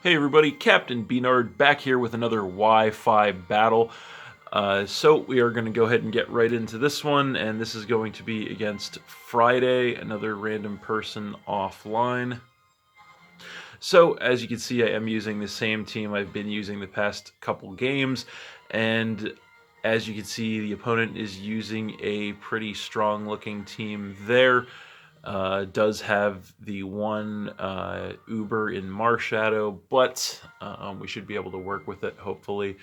Hey everybody, Captain B-Nard back here with another Wi-Fi battle. So we are going to go ahead and get right into this one, and this is going to be against Friday, another random person offline. So as you can see, I am using the same team I've been using the past couple games, and as you can see, the opponent is using a pretty strong looking team there. Does have the one Uber in Marshadow, but we should be able to work with it, hopefully.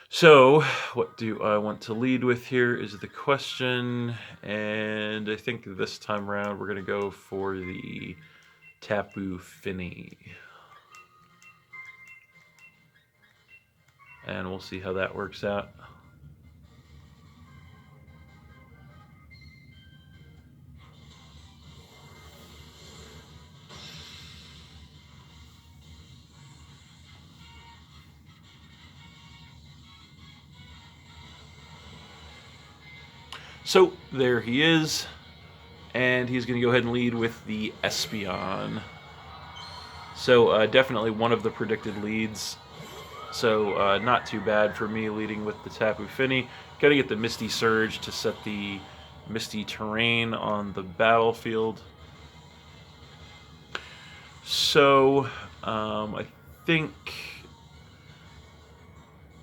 So, what do I want to lead with here is the question, and I think this time around we're going to go for the Tapu Fini. And we'll see how that works out. So there he is, and he's going to go ahead and lead with the Espeon. So definitely one of the predicted leads. So not too bad for me leading with the Tapu Fini. Got to get the Misty Surge to set the misty terrain on the battlefield. So I think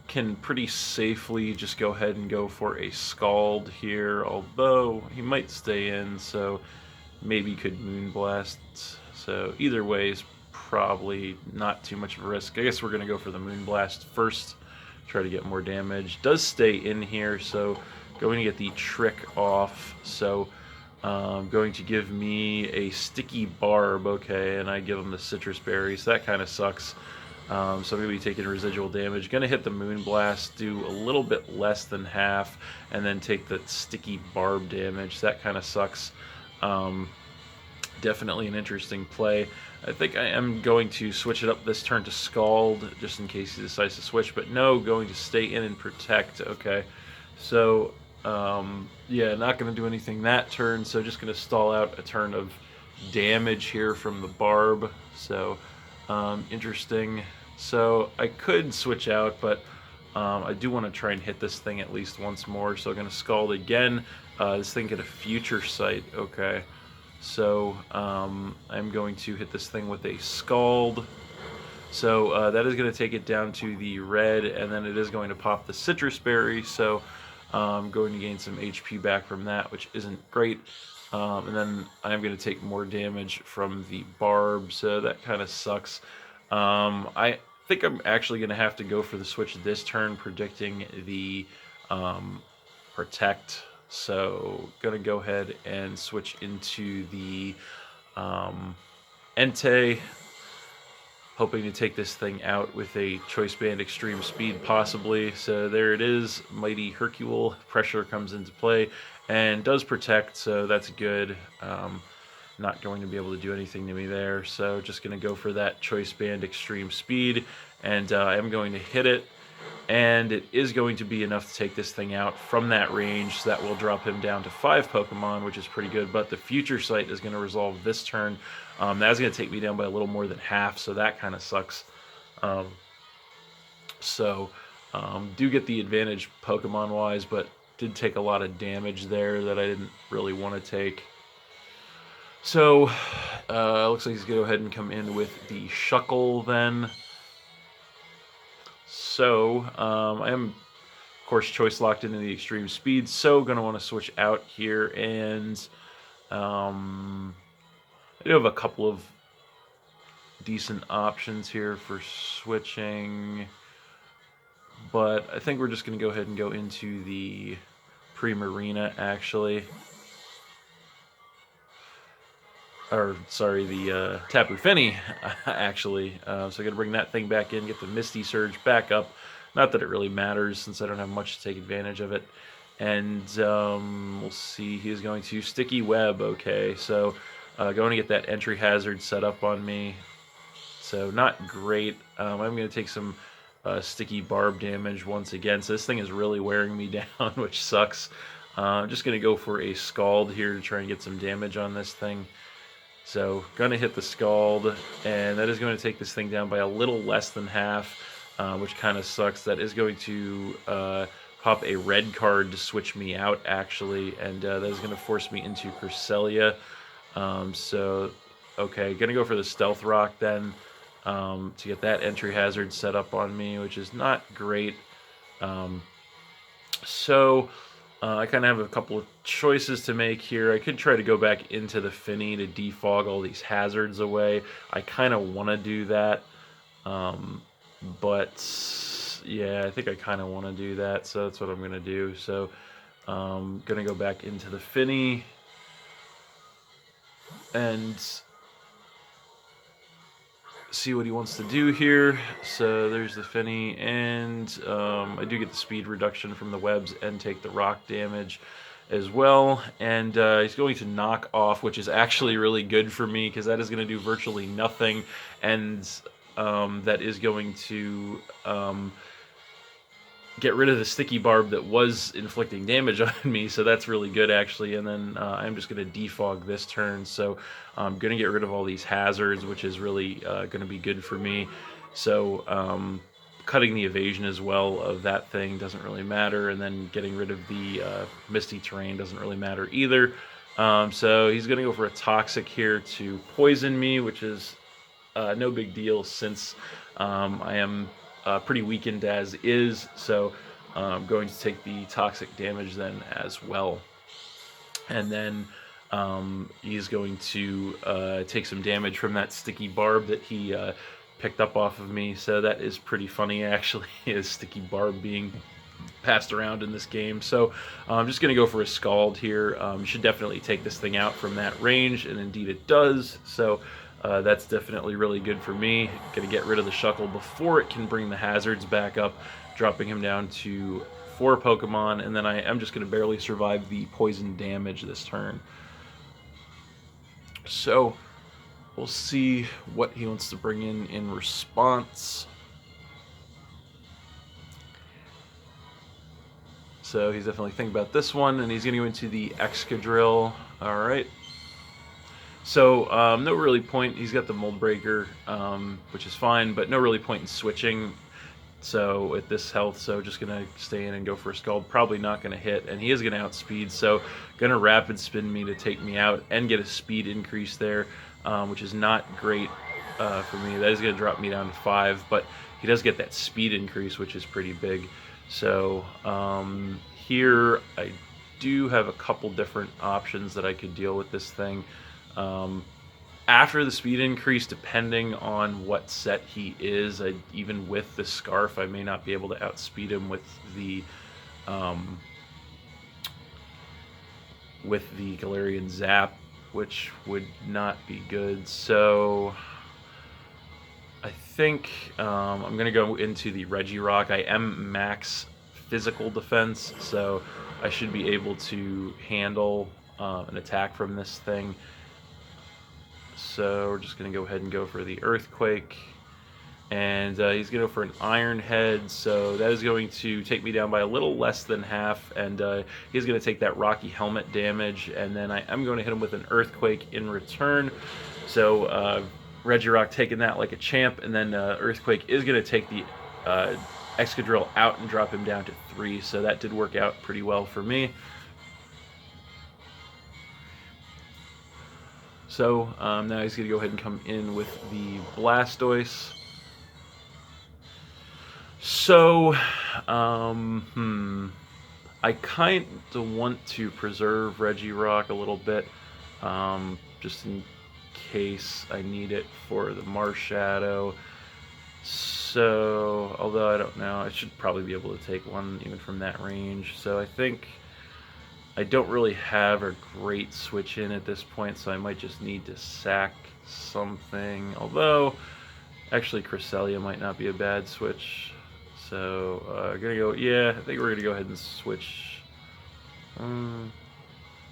can pretty safely just go ahead and go for a Scald here, although he might stay in, so maybe could Moonblast. So either way is probably not too much of a risk. I guess we're going to go for the Moonblast first, try to get more damage. Does stay in here, so going to get the trick off. So going to give me a Sticky Barb, okay, and I give him the Citrus Berry, so that kind of sucks. So I'm going to be taking residual damage. Going to hit the Moonblast, do a little bit less than half, and then take the Sticky Barb damage. That kind of sucks. Definitely an interesting play. I think I am going to switch it up this turn to Scald, just in case he decides to switch, but no, going to stay in and protect. Okay, so yeah, not going to do anything that turn, so just going to stall out a turn of damage here from the Barb. So interesting. So I could switch out, but I do want to try and hit this thing at least once more, so I'm going to Scald again. This thing get a Future Sight, okay. So I'm going to hit this thing with a Scald. So that is going to take it down to the red, and then it is going to pop the Citrus Berry, so I'm going to gain some HP back from that, which isn't great. And then I'm going to take more damage from the Barb, so that kind of sucks. I think I'm actually going to have to go for the switch this turn, predicting the Protect. So going to go ahead and switch into the Entei, hoping to take this thing out with a Choice Band Extreme Speed possibly. So there it is, Mighty Hercule. Pressure comes into play and does protect, so that's good. Not going to be able to do anything to me there, so just going to go for that Choice Band Extreme Speed, and I am going to hit it, and it is going to be enough to take this thing out from that range, so that will drop him down to 5 Pokemon, which is pretty good, but the Future Sight is going to resolve this turn. That's going to take me down by a little more than half, so that kind of sucks. Do get the advantage Pokemon-wise, but did take a lot of damage there that I didn't really want to take. So, looks like he's going to go ahead and come in with the Shuckle then. So, I am, of course, choice locked into the Extreme Speed, so going to want to switch out here, and I do have a couple of decent options here for switching, but I think we're just going to go ahead and go into the Primarina, actually. Or, sorry, the Tapu Fini, actually. So I'm going to bring that thing back in, get the Misty Surge back up. Not that it really matters, since I don't have much to take advantage of it. And we'll see, he's going to Sticky Web, okay. So going to get that Entry Hazard set up on me. So not great. I'm going to take some Sticky Barb damage once again. So this thing is really wearing me down, which sucks. I'm just going to go for a Scald here to try and get some damage on this thing. So going to hit the Scald, and that is going to take this thing down by a little less than half, which kind of sucks. That is going to pop a red card to switch me out, actually, and that is going to force me into Cresselia. So, okay, going to go for the Stealth Rock then to get that entry hazard set up on me, which is not great. I kind of have a couple of choices to make here. I could try to go back into the Finny to defog all these hazards away. I kind of want to do that. But yeah, I think I kind of want to do that. So that's what I'm going to do. So I'm going to go back into the Finny and see what he wants to do here. So there's the Finny, and I do get the speed reduction from the webs and take the rock damage as well. And he's going to knock off, which is actually really good for me because that is going to do virtually nothing, and that is going to get rid of the sticky barb that was inflicting damage on me, so that's really good actually. And then I'm just going to defog this turn, so I'm going to get rid of all these hazards, which is really going to be good for me. So cutting the evasion as well of that thing doesn't really matter, and then getting rid of the misty terrain doesn't really matter either. So he's going to go for a toxic here to poison me, which is no big deal since I am pretty weakened as is, so I'm going to take the toxic damage then as well. And then he's going to take some damage from that sticky barb that he picked up off of me, so that is pretty funny actually, is sticky barb being passed around in this game. So I'm just going to go for a Scald here. You should definitely take this thing out from that range, and indeed it does. So that's definitely really good for me. Going to get rid of the Shuckle before it can bring the hazards back up, dropping him down to 4 Pokemon, and then I am just going to barely survive the poison damage this turn. So we'll see what he wants to bring in response. So he's definitely thinking about this one, and he's going to go into the Excadrill. All right. So no really point. He's got the Mold Breaker, which is fine, but no really point in switching. So at this health, so just going to stay in and go for a Scald. Probably not going to hit, and he is going to outspeed, so going to Rapid Spin me to take me out and get a speed increase there, which is not great for me. That is going to drop me down to 5, but he does get that speed increase, which is pretty big. So here I do have a couple different options that I could deal with this thing. After the speed increase, depending on what set he is, even with the Scarf, I may not be able to outspeed him with the Galarian Zap, which would not be good. So I think I'm going to go into the Regirock. I am max physical defense, so I should be able to handle an attack from this thing. So we're just going to go ahead and go for the Earthquake. And he's going to go for an Iron Head, so that is going to take me down by a little less than half, and he's going to take that Rocky Helmet damage, and then I am going to hit him with an Earthquake in return. So Regirock taking that like a champ, and then Earthquake is going to take the Excadrill out and drop him down to 3, so that did work out pretty well for me. So now he's going to go ahead and come in with the Blastoise. So, I kind of want to preserve Regirock a little bit, just in case I need it for the Marshadow. So, although I don't know, I should probably be able to take one even from that range. So I think I don't really have a great switch in at this point, so I might just need to sack something. Although, actually Cresselia might not be a bad switch. So, gonna go, yeah, I think we're gonna go ahead and switch. Yeah,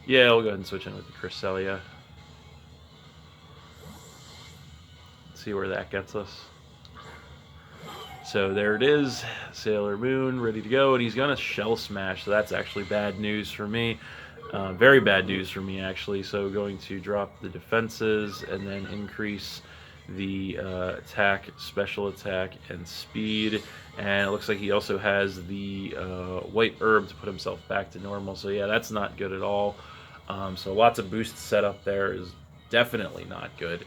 we'll go ahead and switch in with the Cresselia. See where that gets us. So there it is, Sailor Moon ready to go, and he's gonna Shell Smash, so that's actually bad news for me. Very bad news for me, actually. So going to drop the defenses and then increase the attack, special attack, and speed. And it looks like he also has the white herb to put himself back to normal. So yeah, that's not good at all. So lots of boost setup there is definitely not good.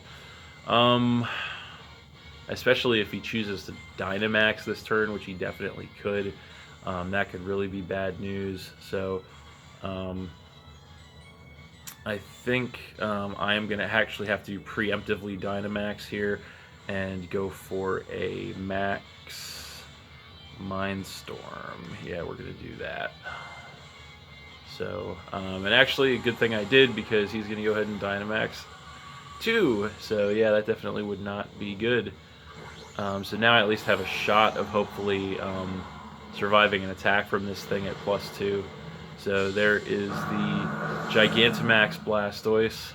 Especially if he chooses to Dynamax this turn, which he definitely could. That could really be bad news. So I think I am going to actually have to preemptively Dynamax here and go for a max Mindstorm. Yeah, we're going to do that. So, and actually a good thing I did, because he's going to go ahead and Dynamax 2. So yeah, that definitely would not be good. So now I at least have a shot of hopefully surviving an attack from this thing at +2. So there is the Gigantamax Blastoise.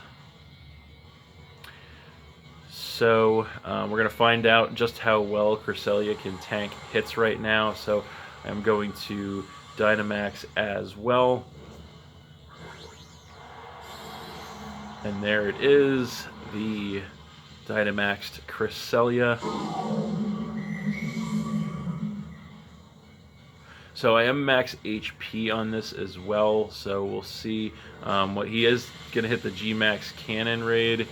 So we're going to find out just how well Cresselia can tank hits right now. So I'm going to Dynamax as well. And there it is, the Dynamaxed Cresselia. So I am max HP on this as well, so we'll see what he is going to hit the G-Max Cannon Raid,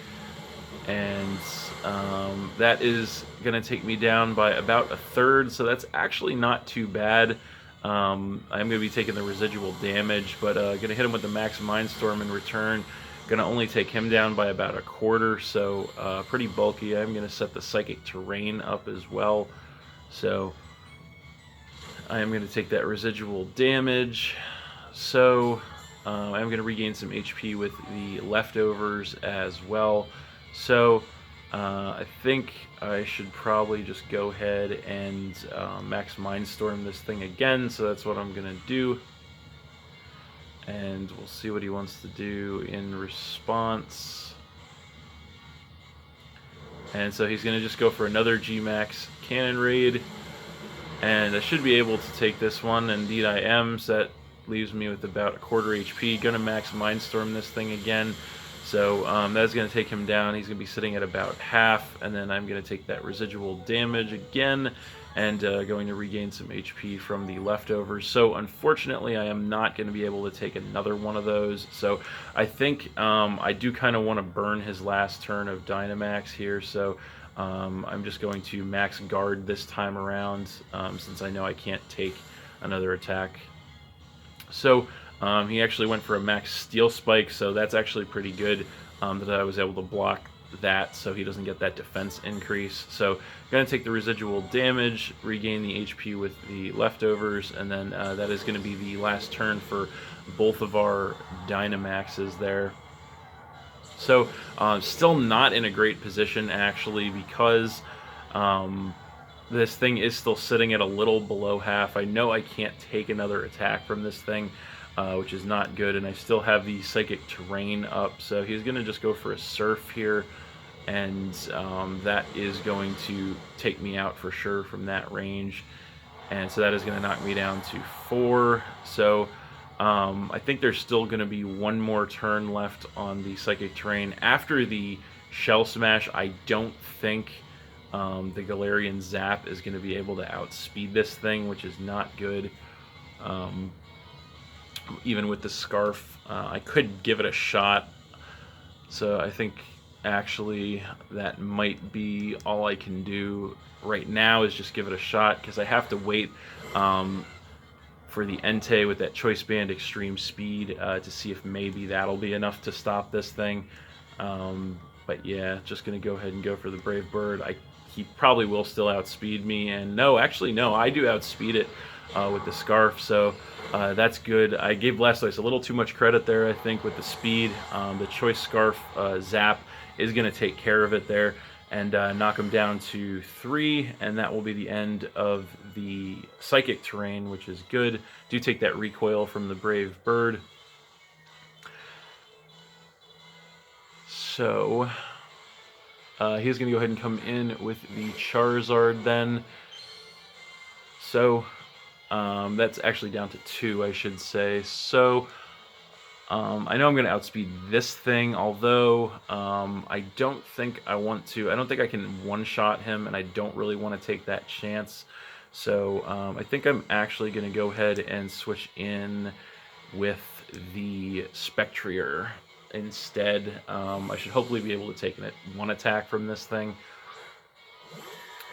and that is going to take me down by about 1/3, so that's actually not too bad. I'm going to be taking the residual damage, but going to hit him with the Max Mindstorm in return. Going to only take him down by about 1/4, so pretty bulky. I'm going to set the Psychic Terrain up as well, so I am going to take that residual damage. So I'm going to regain some HP with the leftovers as well. So I think I should probably just go ahead and Max Mindstorm this thing again, so that's what I'm going to do. And we'll see what he wants to do in response. And so he's going to just go for another G-Max Cannon Raid. And I should be able to take this one. Indeed I am, so that leaves me with about 1/4 HP. Going to Max Mindstorm this thing again. So that's going to take him down. He's going to be sitting at about half. And then I'm going to take that residual damage again. And going to regain some HP from the leftovers. So unfortunately I am not going to be able to take another one of those. So I think I do kind of want to burn his last turn of Dynamax here. So I'm just going to max guard this time around, since I know I can't take another attack. So he actually went for a max Steel Spike, so that's actually pretty good that I was able to block that so he doesn't get that defense increase. So I'm going to take the residual damage, regain the HP with the leftovers, and then that is going to be the last turn for both of our Dynamaxes there. So still not in a great position, actually, because this thing is still sitting at a little below half. I know I can't take another attack from this thing, which is not good, and I still have the Psychic Terrain up, so he's going to just go for a Surf here, and that is going to take me out for sure from that range, and so that is going to knock me down to 4. So I think there's still going to be one more turn left on the Psychic Terrain. After the Shell Smash, I don't think the Galarian Zap is going to be able to outspeed this thing, which is not good. Even with the Scarf, I could give it a shot. So I think actually that might be all I can do right now, is just give it a shot, because I have to wait for the Entei with that Choice Band Extreme Speed to see if maybe that'll be enough to stop this thing. But yeah, just going to go ahead and go for the Brave Bird. He probably will still outspeed me, and no, actually no, I do outspeed it with the Scarf, so that's good. I gave Blastoise a little too much credit there, I think, with the speed. The Choice Scarf Zap is going to take care of it there and knock him down to 3, and that will be the end of the Psychic Terrain, which is good. Do take that recoil from the Brave Bird. So he's going to go ahead and come in with the Charizard then. So that's actually down to 2, I should say. So I know I'm going to outspeed this thing, although I don't think I want to. I don't think I can one-shot him, and I don't really want to take that chance. So I think I'm actually going to go ahead and switch in with the Spectrier instead. I should hopefully be able to take one attack from this thing.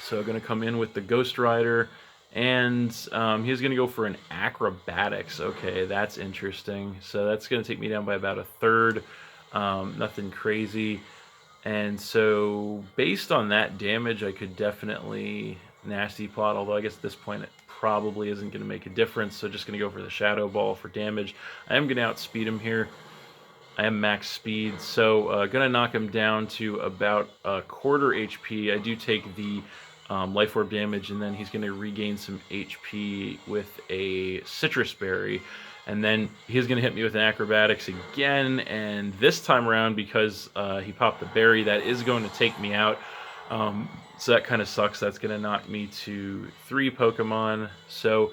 So I'm going to come in with the Ghost Rider. And he's going to go for an acrobatics. Okay, that's interesting. So that's going to take me down by about a third. Nothing crazy. And so based on that damage, I could definitely nasty plot. Although I guess at this point it probably isn't going to make a difference. So just going to go for the Shadow Ball for damage. I am going to outspeed him here. I am max speed. So going to knock him down to about a quarter HP. I do take the Life Orb damage, and then he's going to regain some HP with a Citrus Berry, and then he's going to hit me with an Acrobatics again, and this time around, because he popped the berry, that is going to take me out, so that kind of sucks. That's going to knock me to 3 Pokemon, so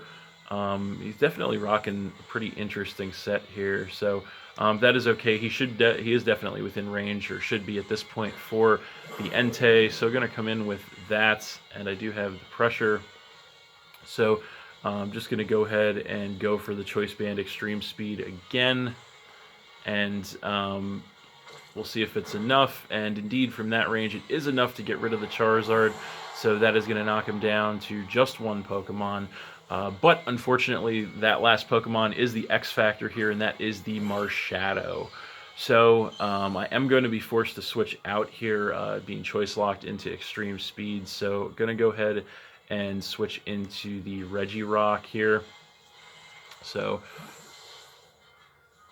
he's definitely rocking a pretty interesting set here, so that is okay. He is definitely within range, or should be at this point, for the Entei. So going to come in with that, and I do have the pressure. So I'm just going to go ahead and go for the Choice Band Extreme Speed again, and we'll see if it's enough. And indeed, from that range, it is enough to get rid of the Charizard. So that is going to knock him down to just 1 Pokemon. But unfortunately, that last Pokemon is the X factor here, and that is the Marshadow. So I am going to be forced to switch out here, being choice locked into extreme speed. So going to go ahead and switch into the Regirock here. So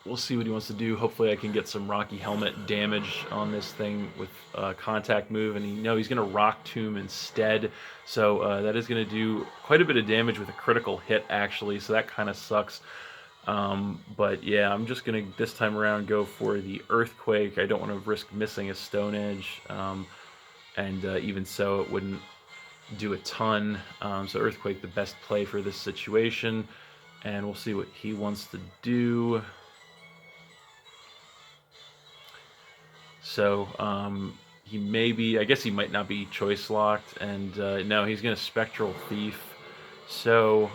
we'll see what he wants to do. Hopefully I can get some Rocky Helmet damage on this thing with Contact Move. And he's going to Rock Tomb instead. So that is going to do quite a bit of damage with a critical hit, actually. So that kind of sucks. But yeah, I'm just going to, this time around, go for the Earthquake. I don't want to risk missing a Stone Edge. And even so, it wouldn't do a ton. So Earthquake, the best play for this situation. And we'll see what he wants to do. So he may be, I guess he might not be choice locked, and no, he's going to Spectral Thief. So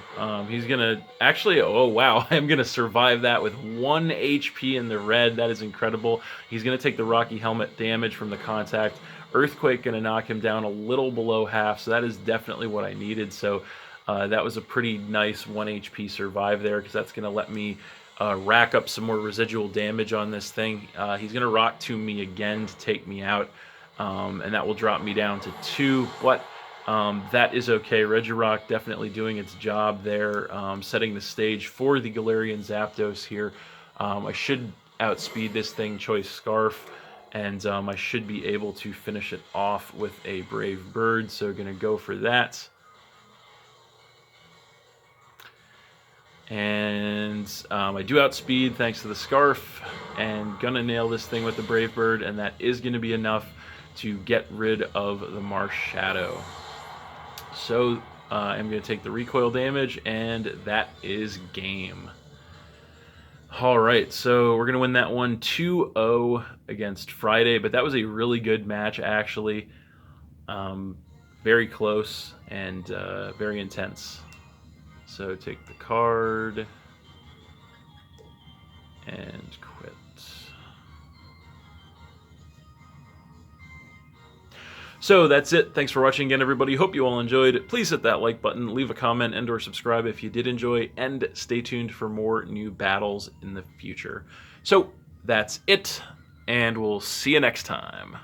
he's going to, actually, oh wow, I'm going to survive that with 1 HP in the red. That is incredible. He's going to take the Rocky Helmet damage from the contact. Earthquake going to knock him down a little below half, so that is definitely what I needed. So that was a pretty nice 1 HP survive there, because that's going to let me rack up some more residual damage on this thing. He's going to Rock Tomb me again to take me out, and that will drop me down to 2, but that is okay. Regirock definitely doing its job there, setting the stage for the Galarian Zapdos here. I should outspeed this thing, Choice Scarf, and I should be able to finish it off with a Brave Bird, so going to go for that. And I do outspeed thanks to the Scarf, and gonna nail this thing with the Brave Bird, and that is going to be enough to get rid of the Marshadow. So I'm going to take the recoil damage, and that is game. Alright, so we're going to win that one 2-0 against Friday, but that was a really good match, actually. Very close and very intense. So take the card and quit. So that's it. Thanks for watching again, everybody. Hope you all enjoyed. Please hit that like button, leave a comment, and or subscribe if you did enjoy, and stay tuned for more new battles in the future. So that's it, and we'll see you next time.